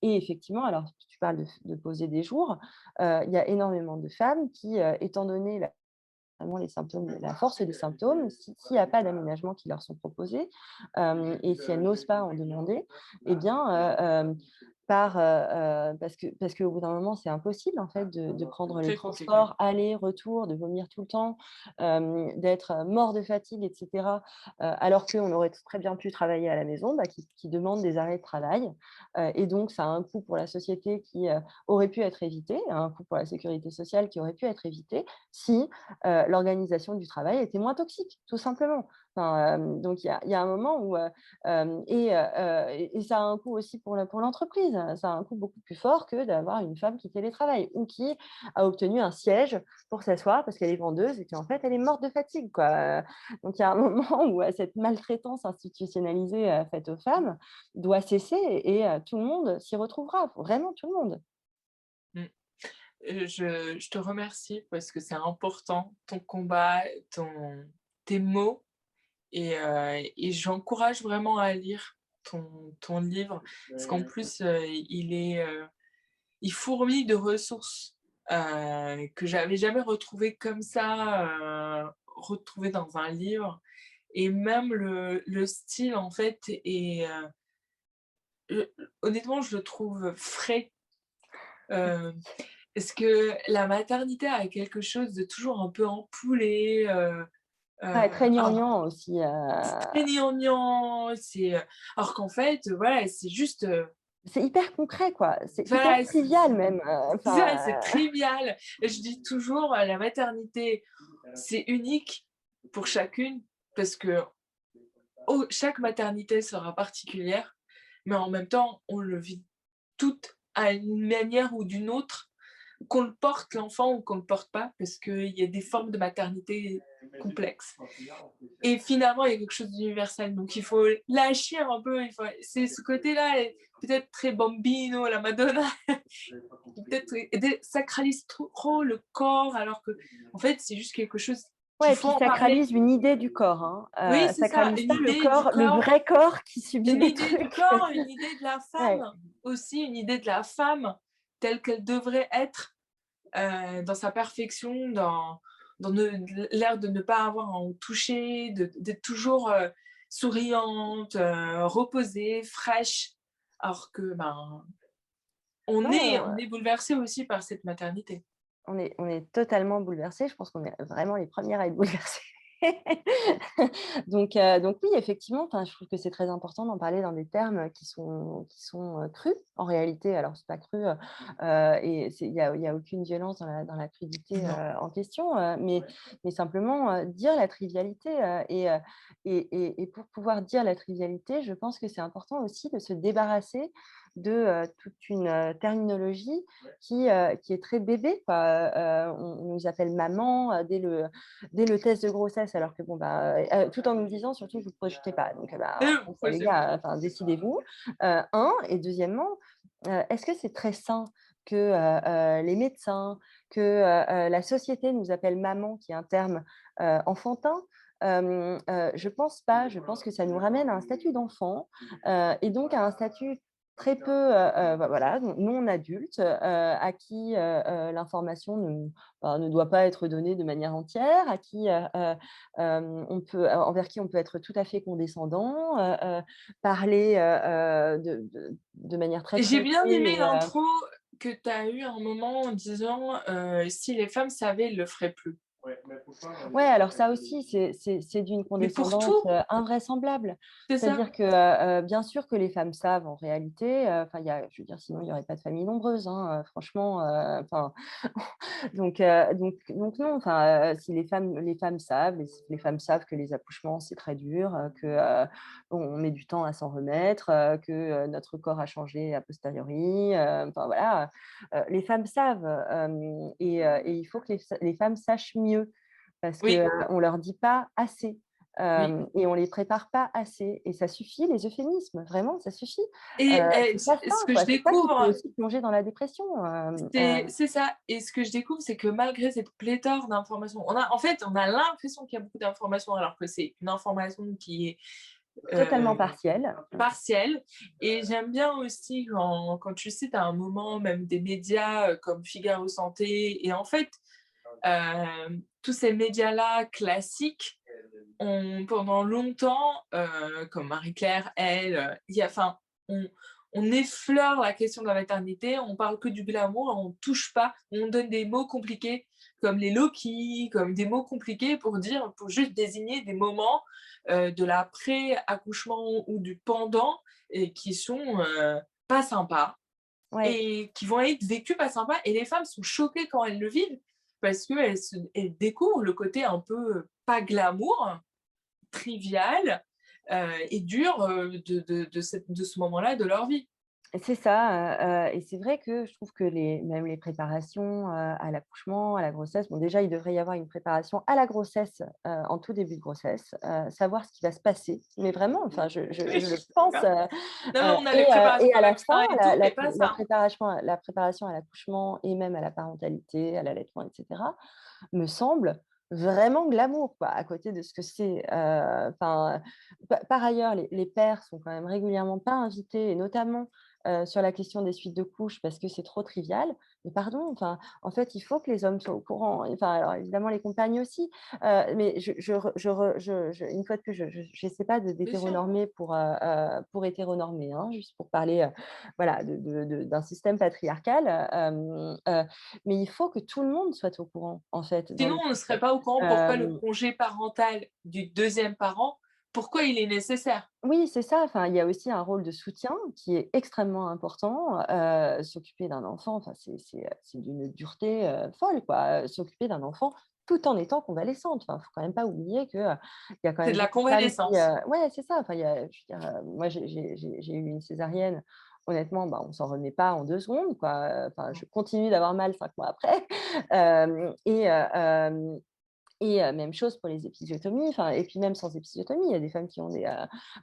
Et effectivement, alors tu parles de poser des jours, il y a énormément de femmes qui, étant donné vraiment les symptômes, la force des symptômes, s'il n'y a pas d'aménagement qui leur sont proposés, et si elles n'osent pas en demander, eh bien, parce qu'au bout d'un moment, c'est impossible en fait de prendre les Très compliqué. transports aller, retour, de vomir tout le temps, d'être mort de fatigue, etc., alors qu'on aurait très bien pu travailler à la maison, qui demandent des arrêts de travail. Et donc, ça a un coût pour la société qui aurait pu être évité, un coût pour la sécurité sociale qui aurait pu être évité si l'organisation du travail était moins toxique, tout simplement. Enfin, donc il y a un moment où, et ça a un coût aussi pour l'entreprise. Ça a un coût beaucoup plus fort que d'avoir une femme qui télétravaille ou qui a obtenu un siège pour s'asseoir parce qu'elle est vendeuse et qu'en fait, elle est morte de fatigue, quoi. Donc il y a un moment où, cette maltraitance institutionnalisée, faite aux femmes doit cesser et tout le monde s'y retrouvera, vraiment tout le monde. Mmh. Je te remercie parce que c'est important, ton combat, tes mots et j'encourage vraiment à lire ton livre parce qu'en plus, il fourmille de ressources, que j'avais jamais retrouvées comme ça, retrouvées dans un livre et même le style en fait honnêtement je le trouve frais, heu parce que la maternité a quelque chose de toujours un peu empoulé, Ouais, très alors gnangnan aussi, très gnangnan, alors qu'en fait, voilà, c'est juste, c'est hyper concret, quoi. C'est hyper voilà, trivial même, c'est ça, enfin, c'est trivial. Et je dis toujours, la maternité, c'est unique pour chacune parce que chaque maternité sera particulière, mais en même temps, on le vit toutes à une manière ou d'une autre. Qu'on le porte l'enfant ou qu'on le porte pas, parce qu'il y a des formes de maternité complexes. Et finalement, il y a quelque chose d'universel. Donc il faut lâcher un peu, c'est ce côté-là, peut-être très bambino, la Madonna, qui peut-être sacralise trop le corps, alors que en fait, c'est juste quelque chose qu'il ouais, faut puis en parler. sacralise une idée du corps, hein, Oui, c'est ça, sacralise une pas le idée du corps, le corps, vrai corps qui subit une des idée du trucs. corps, une idée de la Ouais. femme aussi, une idée de la femme telle qu'elle devrait être. Dans sa perfection, dans l'air de ne pas avoir à en toucher, d'être toujours, souriante, reposée, fraîche, alors que, ben, Ouais, on est bouleversé aussi par cette maternité. on est totalement bouleversés. Je pense qu'on est vraiment les premières à être bouleversées. Donc oui, effectivement, enfin, je trouve que c'est très important d'en parler dans des termes qui sont, crus, en réalité. Alors c'est pas cru, et il y a aucune violence dans la crudité, Non. en question, mais simplement, dire la trivialité, et pour pouvoir dire la trivialité, je pense que c'est important aussi de se débarrasser de, toute une, terminologie qui est très bébé, quoi. On nous appelle maman, dès le test de grossesse, alors que bon, bah, tout en nous disant surtout: «Vous ne projetez pas». Donc, bah, OK Ouais, les c'est vrai. gars, enfin décidez-vous. 1 et deuxièmement, est-ce que c'est très sain que, les médecins, que, la société nous appelle maman, qui est un terme, enfantin? Je pense pas. Je pense que ça nous ramène à un statut d'enfant, et donc à un statut très peu, bah, voilà, non adulte, à qui, l'information ne doit pas être donnée de manière entière, à qui, envers qui on peut être tout à fait condescendant, parler, de manière très Et j'ai tranchée bien aimé et l'intro que tu as eu un moment en disant, «Si les femmes savaient, elles le feraient plus». ouais, alors ça aussi, c'est d'une Mais pour condescendance, tout, invraisemblable. c'est ça. C'est-à-dire que, bien sûr que les femmes savent en réalité, enfin, il y a je veux dire, sinon il n'y aurait pas de famille nombreuse, hein, franchement, enfin, donc non, enfin, si les femmes savent, les femmes savent que les accouchements, c'est très dur, que, on met du temps à s'en remettre, que, notre corps a changé a posteriori, enfin voilà, les femmes savent, et il faut que les femmes sachent mieux parce que, Oui, on leur dit pas assez, oui. et on les prépare pas assez et ça suffit les euphémismes, vraiment ça suffit. Et C'est pas ce sain que je quoi, c'est ça qui peut découvre, aussi plonger dans la dépression, c'est ça. Et ce que je découvre, c'est que malgré cette pléthore d'informations, on a l'impression qu'il y a beaucoup d'informations alors que c'est une information qui est, totalement heu, partielle. partielle. Et j'aime bien aussi quand tu cites à un moment même des médias, comme Figaro Santé et en fait, tous ces médias-là classiques ont pendant longtemps, comme Marie-Claire, elle, il y a enfin, on on effleure la question de la maternité, on parle que du glamour, on touche pas, on donne des mots compliqués comme les Loki, comme des mots compliqués pour juste désigner des moments, de l'après-accouchement ou du pendant et qui sont, pas sympas Ouais. et qui vont être vécus pas sympas et les femmes sont choquées quand elles le vivent parce qu'elles elles découvrent le côté un peu, pas glamour trivial et dur de ce moment-là de leur vie. C'est ça, et c'est vrai que je trouve que même les préparations, à l'accouchement, à la grossesse, bon déjà, il devrait y avoir une préparation à la grossesse, en tout début de grossesse, savoir ce qui va se passer. Mais vraiment, enfin, Oui, je le pense, d'accord. Non, mais on a les et préparations à à la fin, vaccin et tout, mais pas ça, hein. la préparation à l'accouchement et même à la parentalité, à l'allaitement et cetera, me semble vraiment glamour, quoi, à côté de ce que c'est, enfin, par ailleurs, les pères sont quand même régulièrement pas invités et notamment, sur la question des suites de couches parce que c'est trop trivial. Mais pardon, enfin, en fait, il faut que les hommes soient au courant. Enfin, alors évidemment les compagnes aussi, mais une fois de plus, je j'essaie pas Bien sûr. d'hétéronormer pour hétéronormer, hein, juste pour parler, voilà, d'un système patriarcal, mais il faut que tout le monde soit au courant, en fait, dans Sinon, le on ne couple. serait pas au courant pourquoi le Hem congé parental du deuxième parent, pourquoi il est nécessaire. Oui, c'est ça. Enfin, il y a aussi un rôle de soutien qui est extrêmement important. S'occuper d'un enfant, enfin, c'est d'une dureté, folle, quoi. S'occuper d'un enfant tout en étant convalescente. Enfin, faut quand même pas oublier que, il y a quand C'est même de la beaucoup de femmes qui, convalescence. ouais, c'est ça. Enfin, il y a je veux dire, moi, j'ai eu une césarienne. Honnêtement, bah, on s'en remet pas en 2 secondes, quoi. Enfin, je continue d'avoir mal 5 mois après. Hem et même chose pour les épisiotomies, enfin et puis même sans épisiotomie, il y a des femmes qui ont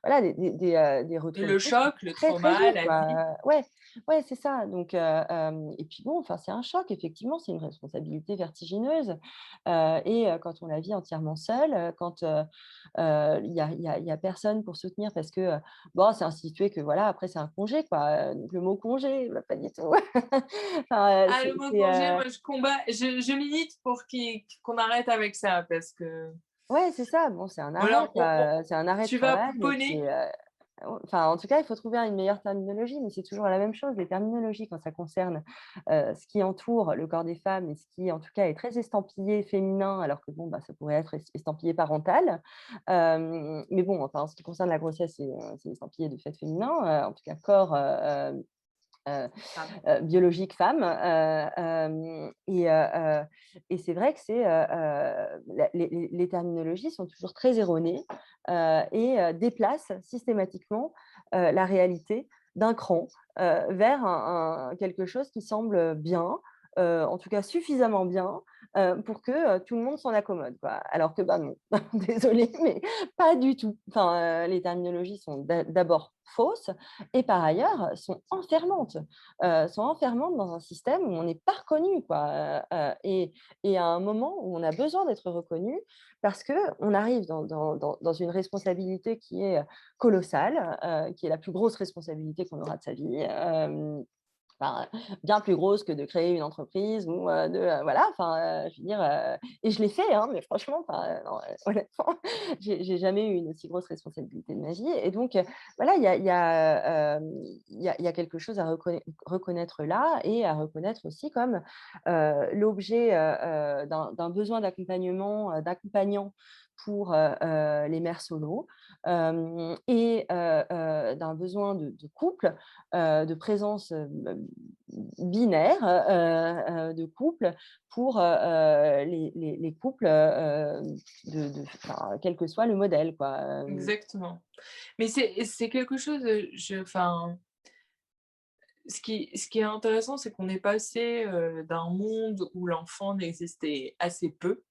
voilà, des retours de Le couches qui choc, sont le très, très trauma, durs, la vie. quoi. Ouais, ouais, c'est ça. Donc et puis bon, enfin, c'est un choc, effectivement, c'est une responsabilité vertigineuse, et quand on la vit entièrement seule, quand, il y a personne pour soutenir parce que, bon, c'est institué que voilà, après c'est un congé, quoi, donc le mot congé, bah, pas du tout. Enfin, Ah, le mot congé, moi je combat, je milite pour qu'on arrête avec ça parce que Ouais, c'est ça. Bon, c'est un arrêt, voilà, quoi, c'est un arrêt de tu vas travail, mais qui pouponner. est, enfin, en tout cas, il faut trouver une meilleure terminologie, mais c'est toujours la même chose. Les terminologies, quand ça concerne, ce qui entoure le corps des femmes et ce qui, en tout cas, est très estampillé féminin, alors que bon, bah, ça pourrait être estampillé parental. Mais bon, enfin, en ce qui concerne la grossesse, c'est estampillé de fait féminin, en tout cas corps, heu Ah, biologique femme, et c'est vrai que les terminologies sont toujours très erronées, et déplacent systématiquement, la réalité d'un cran, vers quelque chose qui semble bien, en tout cas suffisamment bien, pour que, tout le monde s'en accommode, quoi. Alors que, bah, non, désolée, mais pas du tout. Enfin, les terminologies sont d'abord fausses et par ailleurs sont enfermantes dans un système où on n'est pas reconnu, quoi, et à un moment où on a besoin d'être reconnu parce qu'on arrive dans une responsabilité qui est colossale, qui est la plus grosse responsabilité qu'on aura de sa vie, enfin, bien plus grosse que de créer une entreprise ou voilà, enfin, je veux dire, et je l'ai fait, hein, mais franchement, enfin, non, honnêtement, j'ai jamais eu une aussi grosse responsabilité de ma vie et donc voilà, il y a quelque chose à reconnaître là et à reconnaître aussi comme, l'objet, d'un besoin d'accompagnement, d'accompagnant pour, les mères solo, et d'un besoin de couple, de présence, binaire, de couple pour, les couples, enfin, quel que soit le modèle, quoi, exactement. Mais c'est quelque chose, enfin, ce qui est intéressant, c'est qu'on est passé, d'un monde où l'enfant n'existait assez peu,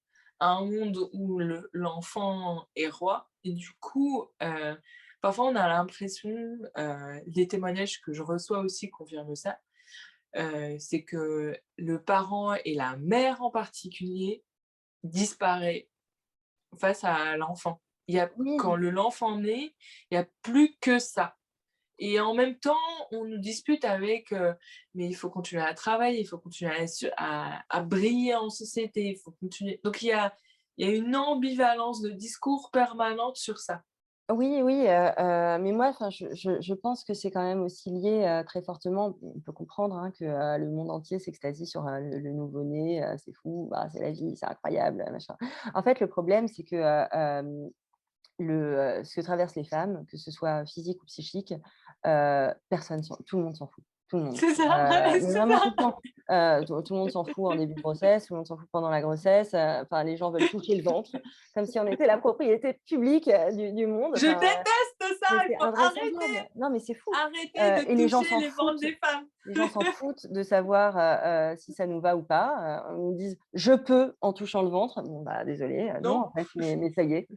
à un monde où l'enfant est roi et du coup, parfois on a l'impression, les témoignages que je reçois aussi confirment ça, c'est que le parent et la mère en particulier disparaît face à l'enfant. Quand oui. l'enfant naît, il y a plus que ça. Et en même temps, on nous dispute avec, mais il faut continuer à travailler, il faut continuer à briller en société, il faut continuer, donc il y a une ambivalence de discours permanente sur ça. Oui, oui, mais moi, enfin, je pense que c'est quand même aussi lié, très fortement on peut comprendre, hein, que, le monde entier s'extasie sur, le nouveau-né, c'est fou, bah, c'est la vie, c'est incroyable, machin. En fait, le problème, c'est que, ce que traversent les femmes, que ce soit physique ou psychique, tout le monde s'en fout. tout le monde. C'est ça, Mais c'est vraiment tout ça. le temps. Tout le monde s'en fout en début de grossesse, tout le monde s'en fout pendant la grossesse. Enfin, les gens veulent toucher le ventre, comme si on était la propriété publique du monde. Je Enfin, déteste ça, mais il c'est faut invraisemblable. arrêter, Non, mais c'est fou. arrêter de Et les gens toucher s'en les ventres foutent. des femmes. Les gens s'en foutent de savoir si ça nous va ou pas. Ils nous disent je peux en touchant le ventre. Bon, bah désolé, non, Non. en fait, mais ça y est.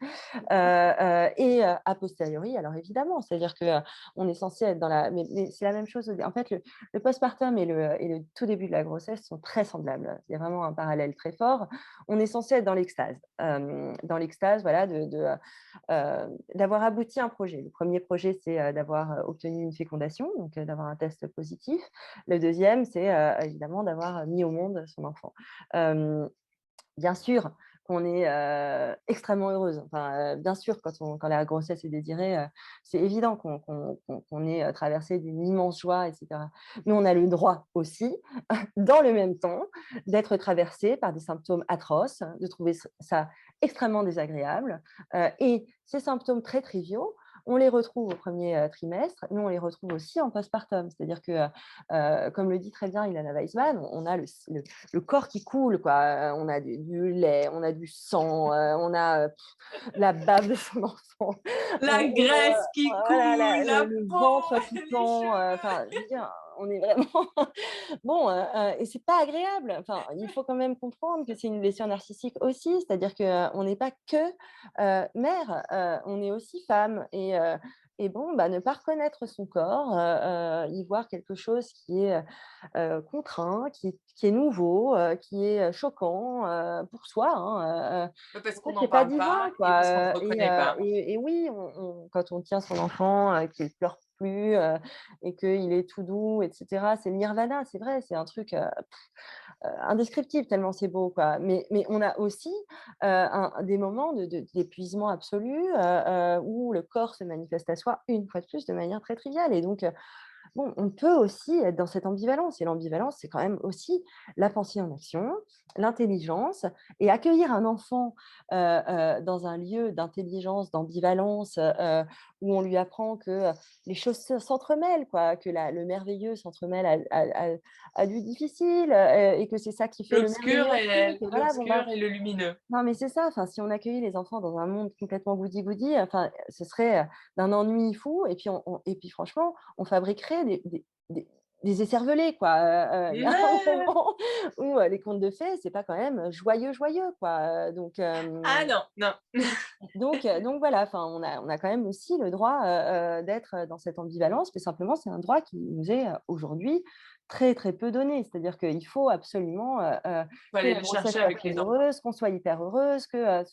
A posteriori, alors évidemment, c'est-à-dire que on est censé être dans la. Mais c'est la même chose. En fait, le postpartum et le tout début de la grossesse sont très semblables. Il y a vraiment un parallèle très fort. On est censé être dans l'extase, voilà, d'avoir abouti à un projet. Le premier projet, c'est d'avoir obtenu une fécondation, donc d'avoir un test positif. Le deuxième, c'est évidemment d'avoir mis au monde son enfant. Euh, Bien sûr qu'on est extrêmement heureuse. Enfin, bien sûr, quand la grossesse est désirée, c'est évident qu'on est traversé d'une immense joie, etc. Mais on a le droit aussi, dans le même temps, d'être traversé par des symptômes atroces, de trouver ça extrêmement désagréable. Et ces symptômes très triviaux, on les retrouve au premier trimestre, mais on les retrouve aussi en postpartum. C'est-à-dire que, comme le dit très bien Ilana Weissman, on a le corps qui coule, quoi. On a du lait, on a du sang, on a la bave de son enfant, La graisse qui voilà, coule, la le peau, ventre qui les pend. cheveux. Enfin, je veux dire, on est vraiment bon, et c'est pas agréable. Enfin, il faut quand même comprendre que c'est une blessure narcissique aussi, c'est-à-dire que on n'est pas que mère, on est aussi femme et bon, bah, ne pas reconnaître son corps, y voir quelque chose qui est contraint, qui est nouveau, qui est choquant pour soi. Hein, Parce ça qu'on n'en fait pas parle 10 pas ans, et quoi. parce qu'on ne reconnaît pas. Et oui, quand on tient son enfant, qu'il pleure plus et qu'il est tout doux, etc., c'est le nirvana, c'est vrai, c'est un truc indescriptible tellement c'est beau, quoi. Mais on a aussi des moments d'épuisement absolu où le corps se manifeste à soi, une fois de plus, de manière très triviale. Et donc, bon, on peut aussi être dans cette ambivalence. Et l'ambivalence, c'est quand même aussi la pensée en action, l'intelligence, et accueillir un enfant dans un lieu d'intelligence, d'ambivalence, où on lui apprend que les choses s'entremêlent, quoi, que le merveilleux s'entremêle à du difficile, et que c'est ça qui fait le merveilleux aussi. Que voilà, bon, bah, L'obscur et le lumineux. non, mais c'est ça. Enfin, si on accueillait les enfants dans un monde complètement goody-goody, enfin, ce serait d'un ennui fou. Et puis, et puis franchement, on fabriquerait des écervelés, quoi. Il y a un Ouais. moment où les contes de fées, c'est pas quand même joyeux, joyeux, quoi. Ah non, non. Donc voilà, enfin, on a quand même aussi le droit d'être dans cette ambivalence, mais simplement, c'est un droit qui nous est aujourd'hui très, très peu donné. C'est-à-dire qu'il faut absolument Faut que aller la le grossesse chercher soit avec très les dents. heureuse, qu'on soit hyper heureuse, que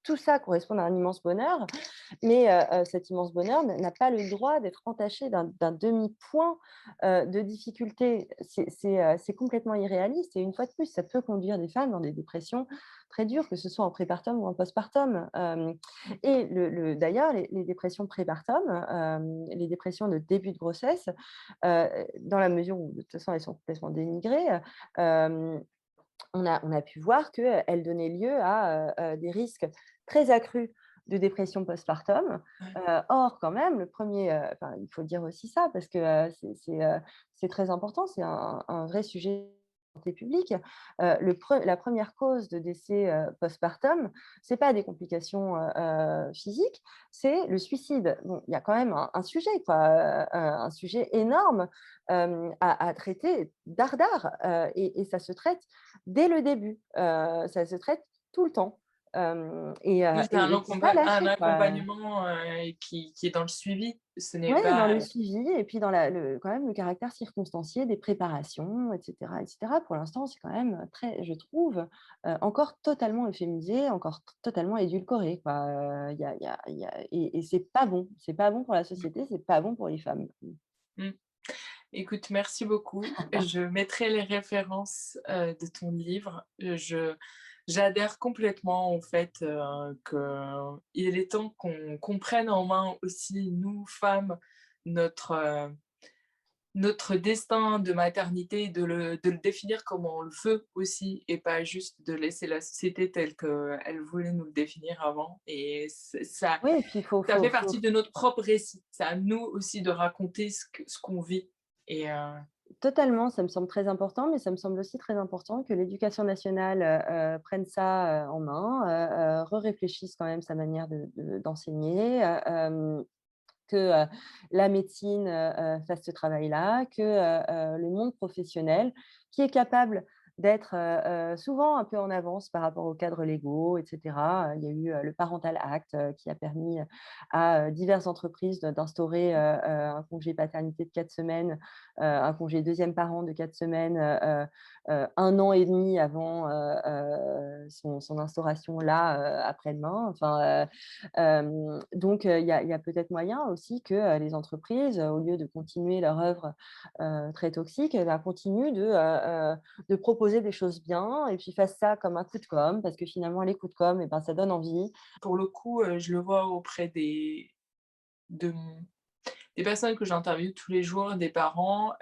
tout ça corresponde à un immense bonheur. Mais cet immense bonheur n'a pas le droit d'être entaché d'un demi-point de difficulté. C'est complètement irréaliste. Et une fois de plus, ça peut conduire des femmes dans des dépressions très dures, que ce soit en prépartum ou en postpartum. Et d'ailleurs, les dépressions prépartum, les dépressions de début de grossesse, dans la mesure où de toute façon elles sont complètement dénigrées, on a pu voir qu'elles donnaient lieu à des risques très accrus de dépression postpartum. Ouais. Or, quand même, enfin, il faut dire aussi ça, parce que c'est très important, c'est un vrai sujet de santé publique. La première cause de décès postpartum, ce n'est pas des complications physiques, c'est le suicide. Bon, il y a quand même un sujet, quoi, un sujet énorme à traiter dardard, et ça se traite dès le début. Ça se traite tout le temps. Oui, c'est Et il ne faut pas un lâcher, quoi. accompagnement qui est dans le suivi. Ce n'est Ouais, dans pas. le suivi et puis dans quand même le caractère circonstancié des préparations, etc., etc. Pour l'instant, c'est quand même très, je trouve, encore totalement euphémisé, encore totalement édulcoré, quoi. Et c'est pas bon. C'est pas bon pour la société, c'est pas bon pour les femmes. Mmh. Écoute, merci beaucoup. Je mettrai les références, de ton livre. J'adhère complètement au fait, qu'il est temps qu'on prenne en main aussi, nous, femmes, notre, notre destin de maternité, de le définir comme on le veut aussi et pas juste de laisser la société telle qu'elle voulait nous le définir avant et ça Oui, et puis ça fait partie de notre propre récit. C'est à nous aussi de raconter ce qu'on vit Et Totalement, ça me semble très important, mais ça me semble aussi très important que l'éducation nationale, prenne ça, en main, réfléchisse quand même sa manière d'enseigner, que, la médecine, fasse ce travail-là, que, le monde professionnel qui est capable d'être, souvent un peu en avance par rapport aux cadres légaux et cetera. Il y a eu, le Parental Act, qui a permis à, diverses entreprises d'instaurer, un congé paternité de 4 semaines, un congé deuxième parent de 4 semaines, 1 an et demi avant, son instauration là, après-demain. Enfin, donc il y a peut-être moyen aussi que, les entreprises, au lieu de continuer leur œuvre, très toxique, bah, continuent de proposer des choses bien et puis fassent ça comme un coup de com' parce que finalement les coups de com' et ben, ça donne envie. pour le coup, je le vois auprès de des personnes que j'interviewe tous les jours, des parents,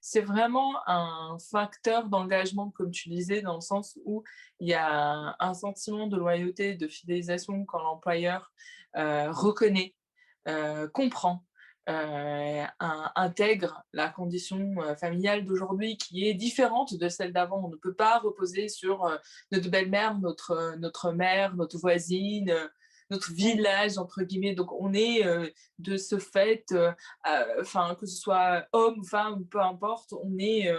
c'est vraiment un facteur d'engagement, comme tu disais, dans le sens où il y a un sentiment de loyauté, de fidélisation quand l'employeur, reconnaît, comprend, intègre la condition, familiale d'aujourd'hui qui est différente de celle d'avant. On ne peut pas reposer sur, notre belle-mère, notre mère, notre voisine, notre Mmh. «village» entre guillemets. Donc on est, de ce fait, enfin, que ce soit homme, femme, peu importe, on est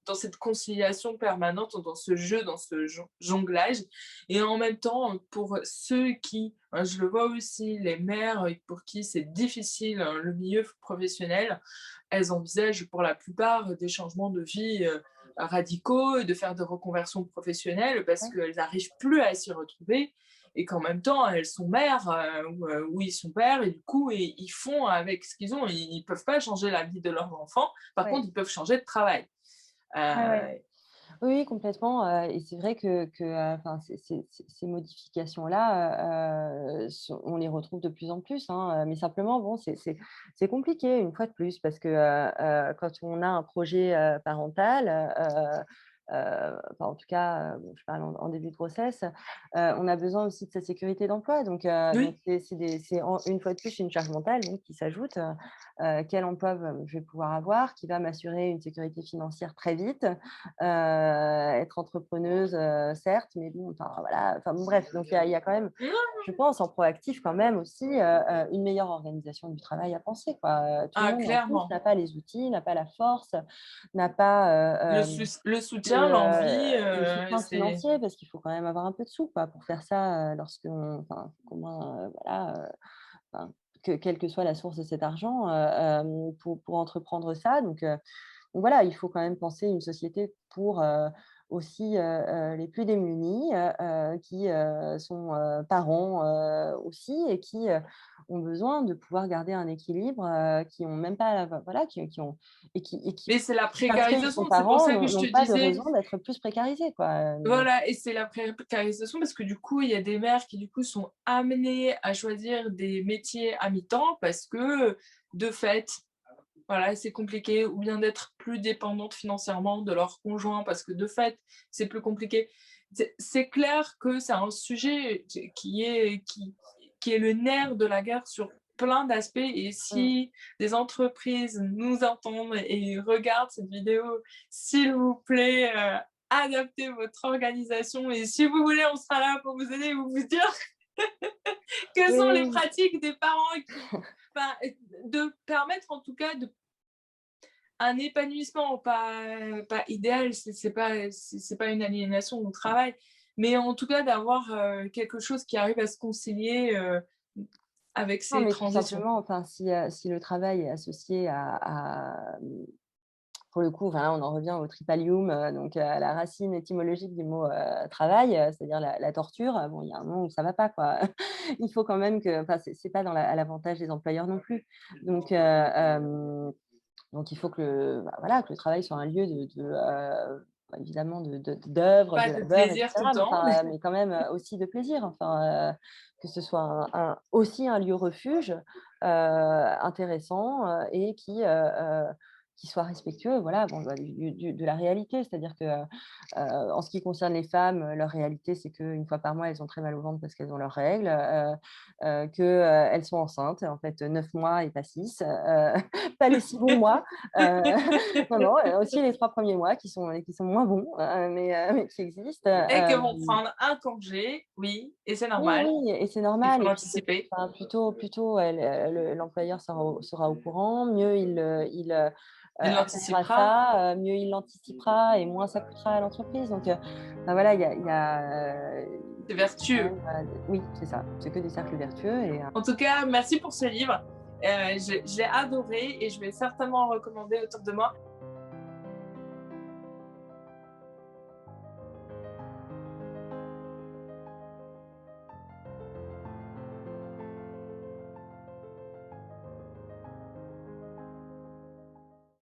dans cette conciliation permanente, dans ce jeu, dans ce jonglage. Et en même temps, pour ceux qui, je le vois aussi, les mères pour qui c'est difficile, le milieu professionnel, elles envisagent pour la plupart des changements de vie radicaux, de faire des reconversions professionnelles parce Ouais. qu'elles n'arrivent plus à s'y retrouver et qu'en même temps, elles sont mères ou ils sont pères et du coup, ils font avec ce qu'ils ont. Ils ne peuvent pas changer la vie de leurs enfants. Par Ouais. contre, ils peuvent changer de travail. Ouais, ouais. Euh, Oui, oui, complètement, et c'est vrai que, enfin, ces modifications-là, on les retrouve de plus en plus, hein, mais simplement, bon, c'est compliqué une fois de plus parce que, quand on a un projet, parental, enfin, en tout cas, bon, je parle en début de grossesse, on a besoin aussi de sa sécurité d'emploi donc oui, c'est une fois de plus une charge mentale donc qui s'ajoute, quel emploi je vais pouvoir avoir, qui va m'assurer une sécurité financière très vite, être entrepreneuse, certes, mais bon, enfin voilà, enfin bon, bref, donc il y a quand même, je pense, en proactif quand même aussi, une meilleure organisation du travail à penser, quoi. Tout le ah, monde en plus clairement. n'a pas les outils, n'a pas la force, n'a pas, Le soutien, l'envie, le soutien c'est financier parce qu'il faut quand même avoir un peu de sous, quoi, pour faire ça, lorsqu'on enfin, comment, voilà, enfin, quelle que soit la source de cet argent, pour entreprendre ça donc voilà, il faut quand même penser une société pour, aussi, les plus démunis, qui, sont, parents, aussi et qui, ont besoin de pouvoir garder un équilibre, qui ont même pas voilà, qui ont et qui mais c'est la parce qu'ils sont précarisation. C'est pour parents, ça que n'ont je te n'ont pas de disais raison d'être plus précarisés, quoi, voilà et c'est la précarisation parce que du coup, il y a des mères qui, du coup, sont amenées à choisir des métiers à mi-temps parce que, de fait, voilà, c'est compliqué ou bien d'être plus dépendantes financièrement de leur conjoint parce que, de fait, c'est plus compliqué. C'est clair que c'est un sujet qui est le nerf de la guerre sur plein d'aspects et mmh. si des entreprises nous entendent et regardent cette vidéo, s'il vous plaît, adaptez votre organisation et si vous voulez, on sera là pour vous aider et vous dire quelles Oui, sont oui, les oui. pratiques des parents qui enfin, de permettre en tout cas de un épanouissement pas idéal, c'est pas une aliénation au travail, mais en tout cas d'avoir, quelque chose qui arrive à se concilier, avec Non, ces mais tout transitions. simplement, enfin, si le travail est associé à pour le coup, voilà, on en revient au tripalium, donc à la racine étymologique du mot, travail, c'est-à-dire la torture, bon, il y a un moment où ça va pas, quoi. Il faut quand même que enfin, c'est pas à l'avantage des employeurs non plus. Donc il faut que voilà, que le travail soit un lieu bah, évidemment d'œuvre, Pas de de labeur et plaisir tout le cetera, mais temps. enfin, mais quand même, aussi de plaisir. Enfin, que ce soit aussi un lieu refuge, intéressant, et qui, qui soit respectueux, voilà, bon, de la réalité. C'est-à-dire que, en ce qui concerne les femmes, leur réalité, c'est qu'une fois par mois, elles ont très mal au ventre parce qu'elles ont leurs règles, qu'elles sont enceintes, en fait, 9 mois et pas 6, pas les 6 bons mois. Heu, non, non, aussi les 3 premiers mois qui sont moins bons, mais qui existent. Et que vont prendre un congé, oui, et c'est Oui, normal, oui et c'est il normal faut et puis l'anticiper. enfin, plutôt l'employeur sera au courant, mieux il Il accueillera l'anticipera. ça, mieux il l'anticipera et moins ça coûtera à l'entreprise donc enfin voilà, C'est il y a quand vertueux. même, oui, c'est ça, c'est que des cercles vertueux et En tout cas, merci pour ce livre. Je l'ai adoré et je vais certainement le recommander autour de moi.